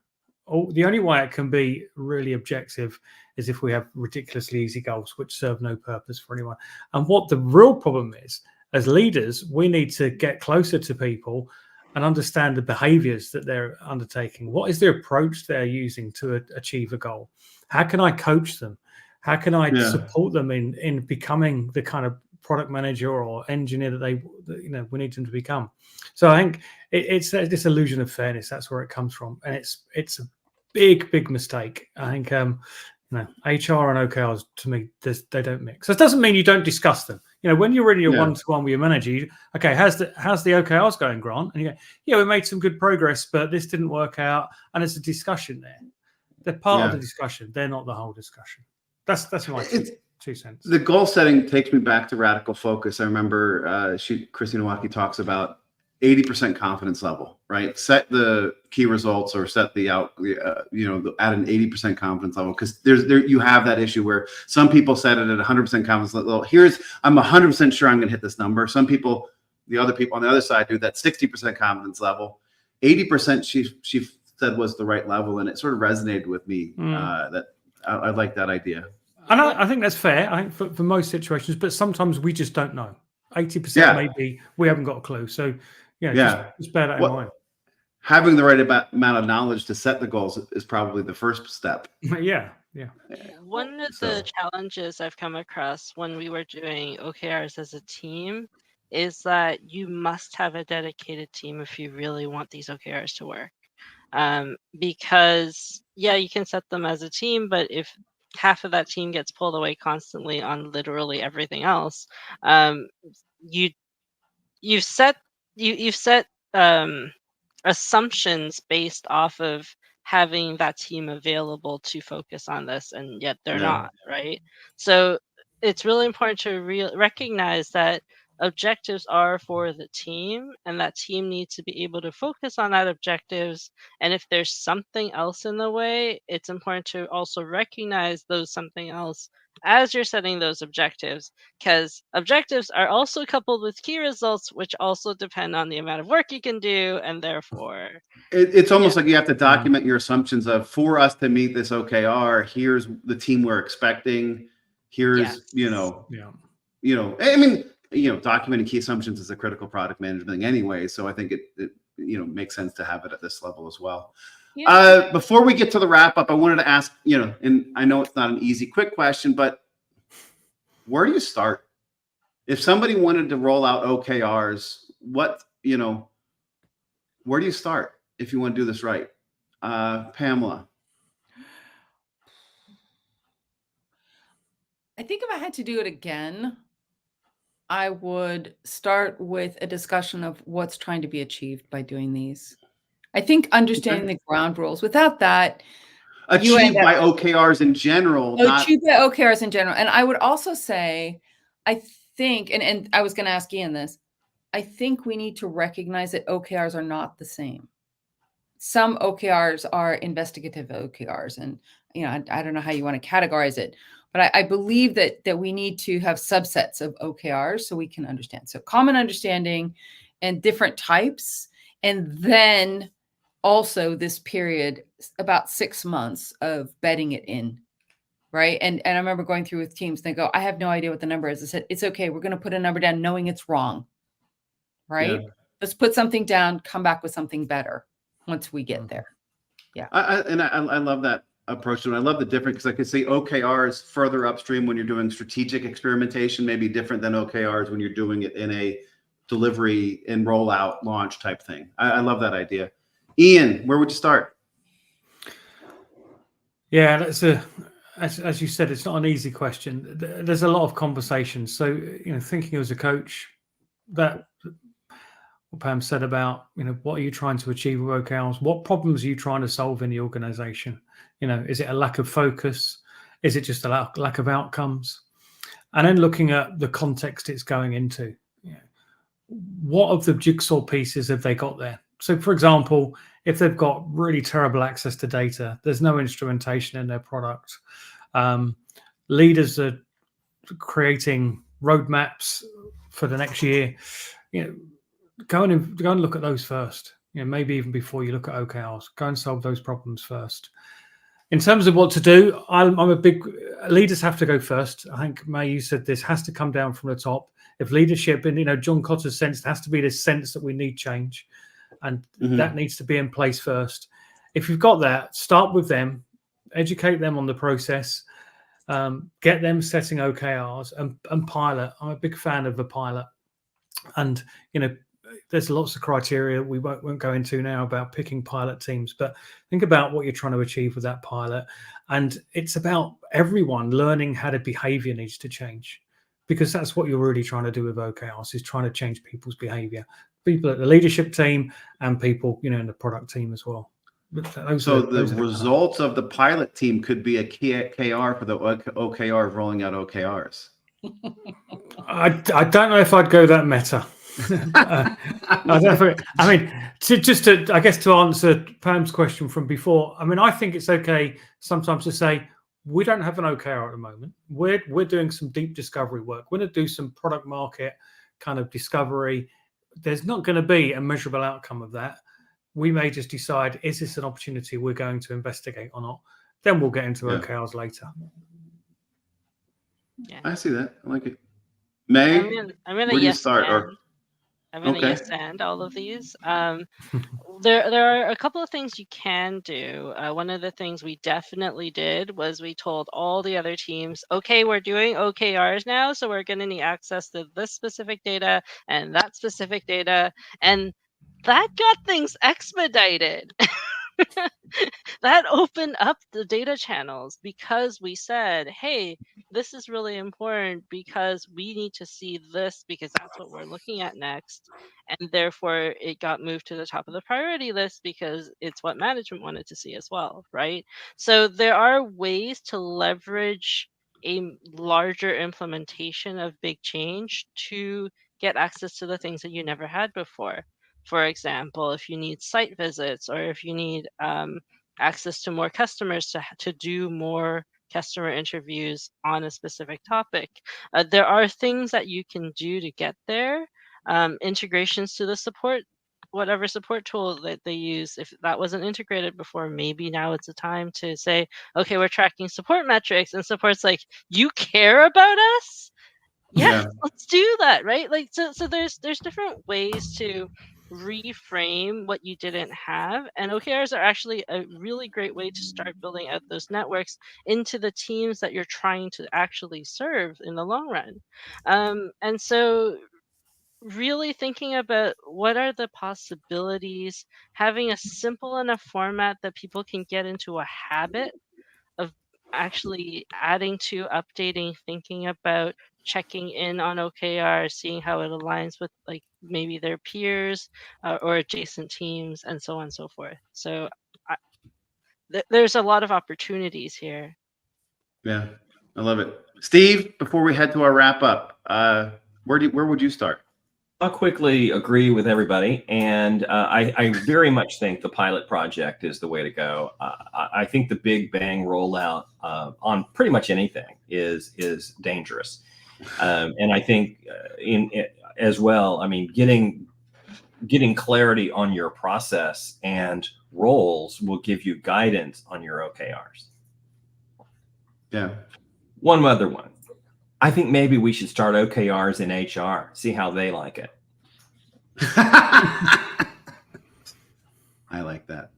The only way it can be really objective is if we have ridiculously easy goals, which serve no purpose for anyone. And what the real problem is, as leaders, we need to get closer to people and understand the behaviors that they're undertaking. What is the approach they're using to achieve a goal? How can I coach them? How can I support them in becoming the kind of product manager or engineer that we need them to become? So I think it's this illusion of fairness. That's where it comes from, and it's a big mistake. I think HR and OKRs, to me, they don't mix. That doesn't mean you don't discuss them. When you're in your one-to-one with your manager, how's the OKRs going, Grant? And you go, yeah, we made some good progress, but this didn't work out, and it's a discussion there. They're part of the discussion. They're not the whole discussion. That's my 2 cents. The goal setting takes me back to radical focus. I remember Christina Wacky talks about 80% confidence level, right? Set the key results or set the at an 80% confidence level, because you have that issue where some people set it at 100% confidence level. I'm 100% sure I'm going to hit this number. Some people, the other people on the other side, do that 60% confidence level. 80% she said was the right level, and it sort of resonated with me. That I like that idea. And I think that's fair. I think for most situations, but sometimes we just don't know. 80% maybe we haven't got a clue. So just bear that in mind. Having the right amount of knowledge to set the goals is probably the first step. Yeah. One of the challenges I've come across when we were doing OKRs as a team is that you must have a dedicated team if you really want these OKRs to work. Because you can set them as a team, but if half of that team gets pulled away constantly on literally everything else, you've set assumptions based off of having that team available to focus on this, and yet they're not, right? So it's really important to recognize that objectives are for the team, and that team needs to be able to focus on that objectives. And if there's something else in the way, it's important to also recognize those something else as you're setting those objectives, because objectives are also coupled with key results, which also depend on the amount of work you can do, and therefore it's almost like you have to document your assumptions of, for us to meet this OKR, here's the team we're expecting, here's documenting key assumptions is a critical product management thing anyway. So I think it makes sense to have it at this level as well. Before we get to the wrap up, I wanted to ask, and I know it's not an easy, quick question, but where do you start? If somebody wanted to roll out OKRs, where do you start if you want to do this right? Pamela. I think if I had to do it again, I would start with a discussion of what's trying to be achieved by doing these. I think understanding the ground rules. Without that, achieved by OKRs in general. Achieved by OKRs in general. And I would also say, I think, and I was going to ask Ian this, I think we need to recognize that OKRs are not the same. Some OKRs are investigative OKRs, and I don't know how you want to categorize it, but I believe that we need to have subsets of OKRs so we can understand. So common understanding and different types, and then also this period, about 6 months of bedding it in. Right. And I remember going through with teams, they go, I have no idea what the number is. I said, it's okay. We're going to put a number down knowing it's wrong. Right. Yeah. Let's put something down, come back with something better once we get there. Yeah. I love that approach. And I love the difference because I could see OKRs further upstream when you're doing strategic experimentation, maybe different than OKRs when you're doing it in a delivery and rollout launch type thing. I love that idea. Ian, where would you start? Yeah, that's as you said, it's not an easy question. There's a lot of conversations. So, thinking as a coach, that what Pam said about, what are you trying to achieve with OKRs? What problems are you trying to solve in the organization? Is it a lack of focus? Is it just a lack of outcomes? And then looking at the context it's going into. What of the jigsaw pieces have they got there? So, for example, if they've got really terrible access to data, there's no instrumentation in their product. Leaders are creating roadmaps for the next year. Go and look at those first. Maybe even before you look at OKRs, go and solve those problems first. In terms of what to do, I'm a big leaders have to go first. I think May, you said this has to come down from the top. If leadership, and John Cotter's sense, there has to be this sense that we need change, and that needs to be in place first. If you've got that, start with them, educate them on the process, get them setting OKRs and pilot. I'm a big fan of the pilot, and there's lots of criteria we won't go into now about picking pilot teams, but think about what you're trying to achieve with that pilot. And it's about everyone learning how the behavior needs to change, because that's what you're really trying to do with OKRs, is trying to change people's behavior, people at the leadership team and people, in the product team as well. So the results of the pilot team could be a KR for the OKR rolling out OKRs. I don't know if I'd go that meta. I guess to answer Pam's question from before, I think it's okay sometimes to say we don't have an OKR at the moment. We're doing some deep discovery work. We're going to do some product market kind of discovery. There's not going to be a measurable outcome of that. We may just decide, is this an opportunity we're going to investigate or not? Then we'll get into OKRs later. Yeah. I see that. I like it. May, I'm gonna where do you yes start? I'm gonna yes and all of these. There are a couple of things you can do. One of the things we definitely did was we told all the other teams, okay, we're doing OKRs now, so we're going to need access to this specific data and that specific data, and that got things expedited. That opened up the data channels because we said, hey, this is really important because we need to see this because that's what we're looking at next. And therefore, it got moved to the top of the priority list because it's what management wanted to see as well, right? So there are ways to leverage a larger implementation of big change to get access to the things that you never had before. For example, if you need site visits or if you need access to more customers to do more customer interviews on a specific topic, there are things that you can do to get there. Integrations to the support, whatever support tool that they use. If that wasn't integrated before, maybe now it's a time to say, okay, we're tracking support metrics, and support's like, you care about us? Yeah. Let's do that, right? So there's different ways to reframe what you didn't have, and OKRs are actually a really great way to start building out those networks into the teams that you're trying to actually serve in the long run. And so really thinking about what are the possibilities, having a simple enough format that people can get into a habit of actually adding to, updating, thinking about, checking in on OKR, seeing how it aligns with like maybe their peers or adjacent teams, and so on and so forth. So there's a lot of opportunities here. Yeah, I love it. Steve, before we head to our wrap up, where would you start? I'll quickly agree with everybody, and I very much think the pilot project is the way to go. I think the big bang rollout on pretty much anything is dangerous, and I think as well. I mean, getting getting clarity on your process and roles will give you guidance on your OKRs. Yeah. One other one. I think maybe we should start OKRs in HR, see how they like it. I like that.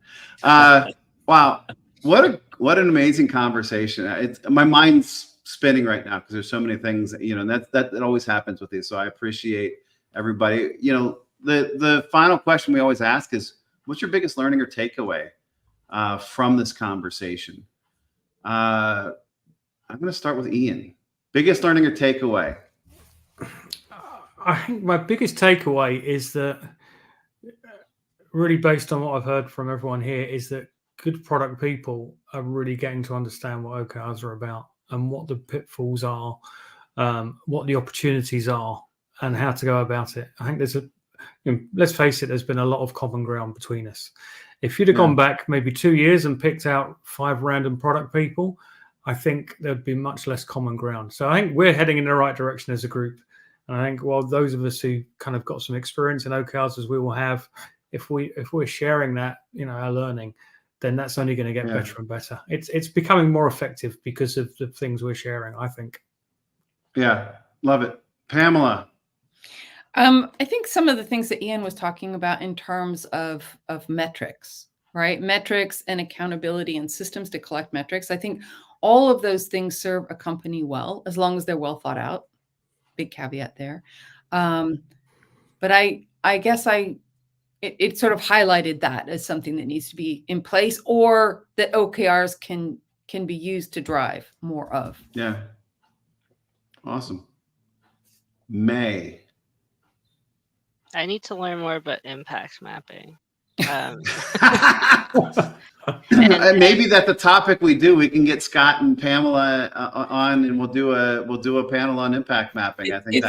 Wow. What an amazing conversation. My mind's spinning right now because there's so many things, and that always happens with these. So I appreciate everybody. The final question we always ask is, what's your biggest learning or takeaway from this conversation? I'm going to start with Ian. Biggest learning or takeaway? I think my biggest takeaway is that, really based on what I've heard from everyone here, is that good product people are really getting to understand what OKRs are about and what the pitfalls are, what the opportunities are, and how to go about it. I think let's face it, there's been a lot of common ground between us. If you'd have gone back maybe 2 years and picked out 5 random product people, I think there'd be much less common ground. So I think we're heading in the right direction as a group. And I think, those of us who kind of got some experience in OKRs, as we will have, if we're sharing that, our learning, then that's only going to get better and better. It's becoming more effective because of the things we're sharing, I think. Yeah, love it. Pamela. I think some of the things that Ian was talking about in terms of metrics, right? Metrics and accountability and systems to collect metrics. I think all of those things serve a company well, as long as they're well thought out. Big caveat there. But I guess it sort of highlighted that as something that needs to be in place, or that OKRs can be used to drive more of. Yeah. Awesome. May. I need to learn more about impact mapping. Maybe that's the topic we do. We can get Scott and Pamela on, and we'll do a panel on impact mapping. I think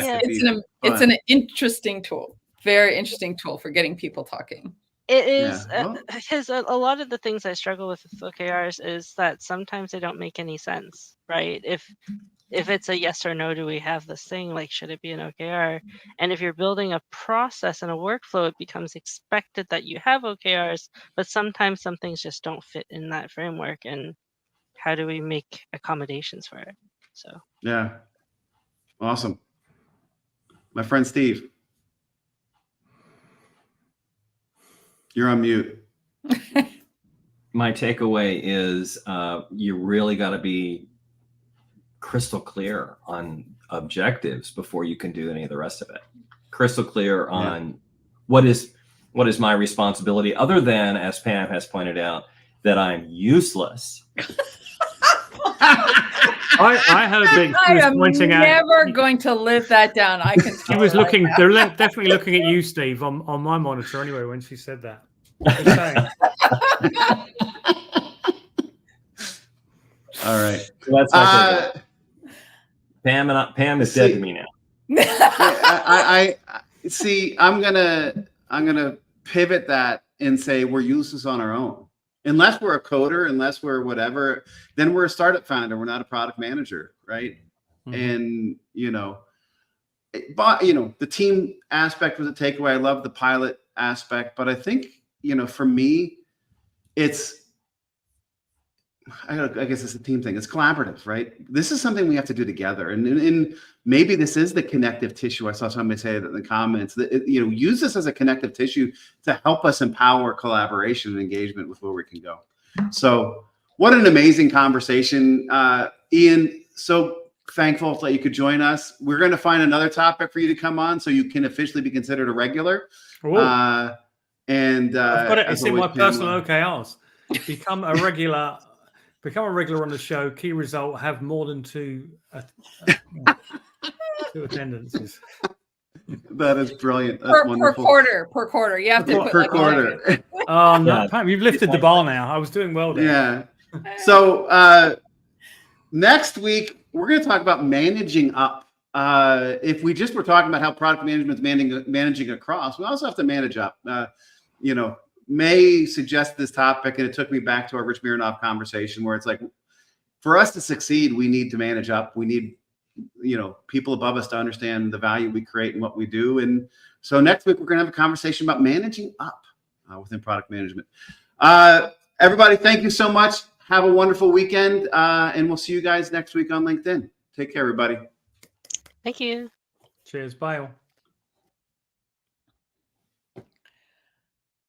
it's an interesting tool, very interesting tool for getting people talking. It is, because a lot of the things I struggle with OKRs is that sometimes they don't make any sense, right? If it's a yes or no, do we have this thing? Like, should it be an OKR? And if you're building a process and a workflow, it becomes expected that you have OKRs, but sometimes some things just don't fit in that framework. And how do we make accommodations for it? So, yeah. Awesome. My friend Steve, you're on mute. My takeaway is you really got to be crystal clear on objectives before you can do any of the rest of it. Crystal clear on what is my responsibility, other than, as Pam has pointed out, that I'm useless. I heard that I am never going to live that down. I can. She was looking. They're definitely looking at you, Steve, on my monitor anyway when she said that. Just saying. All right. So that's my takeaway. Pam is dead to me now. I see. I'm gonna pivot that and say we're useless on our own. Unless we're a coder, unless we're whatever, then we're a startup founder. We're not a product manager, right? Mm-hmm. And but the team aspect was a takeaway. I love the pilot aspect, but I think for me, I guess it's a team thing. It's collaborative, right? This is something we have to do together. And maybe this is the connective tissue. I saw somebody say that in the comments, that use this as a connective tissue to help us empower collaboration and engagement with where we can go. So what an amazing conversation. Ian, so thankful that you could join us. We're going to find another topic for you to come on so you can officially be considered a regular. I've got it. It's in my personal OKRs. Become a regular on the show. Key result: have more than two attendances. That is brilliant. That's wonderful. Per quarter. You have to per quarter. Oh no, Pam, you've lifted the bar now. I was doing well there. Yeah. So next week we're going to talk about managing up. If we just were talking about how product management is managing across, we also have to manage up. May suggest this topic, and it took me back to our Rich Mironoff conversation, where it's like, for us to succeed, we need to manage up. We need, people above us to understand the value we create and what we do. And So next week, we're going to have a conversation about managing up within product management. Everybody, thank you so much. Have a wonderful weekend, and we'll see you guys next week on LinkedIn. Take care, everybody. Thank you. Cheers. Bye all.